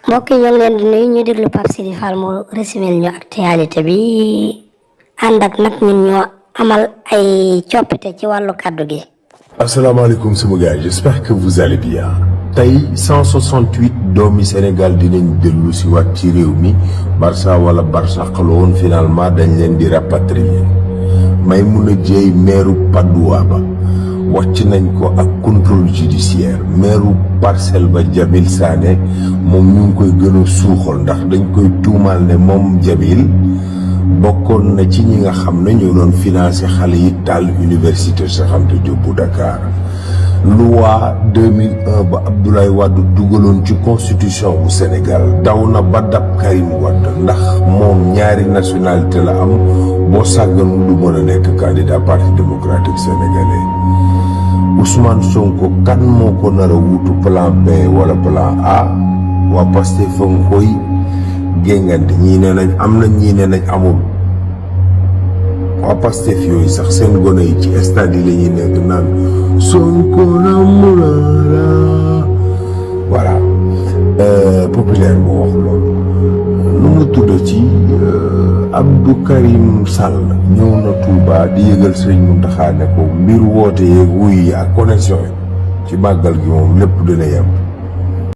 mbokk yi ñoo ngi leen di nuyu ñu déglu Pape Sidi Fall mu résumé ñu actualité bi ànd ak nag ñun ñoo amal ay coppite ci wàllu kàddu gi. asalaamaaleykum sama gars j'espère que vous allez bien. tey 168 doomi Sénégal dinañ dellu si waat ci réew mi Barça wala Barsaq la woon finalement dañ leen di rapatrier Maïmouna Dièye maire Padoua ba wàcc nañ ko ak contrôle judiciaire maire Parcelles ba Djibril Sané moom ñu ngi koy gën a suuxal ndax dañ koy tuumaal ne moom Djibril bokkoon na ci ñi nga xam ne ñoo doon financé xale yi taal université Cheikh Anta Diop bu Dakar. loi 2001 ba Abdoulaye Wade dugaloon ci constitution bu Sénégal daw na ba dab Karim Wade ndax moom ñaari nationalité la am boo sàgganul du mën a nekk candidat parti démocratique sénégalais. Ousmane Sonko kan moo ko nar a wutu plan B wala plan A waa Pastef fa nga koy géngante ñii ne nañ am na ñii ne nañ amul. waa Pastef yooyu sax seen gone yi ci stade yi la ñuy nekk naan Sonko na mulala voilà populaire moo wax loolu lu mu tudd ci Abdou Karim Sall ñëw na Touba di yëgal Sëriñ Mountakha ne ko mbir woote yeeg wuy yi ak connexion yi ci màggal gi moom lépp dina yem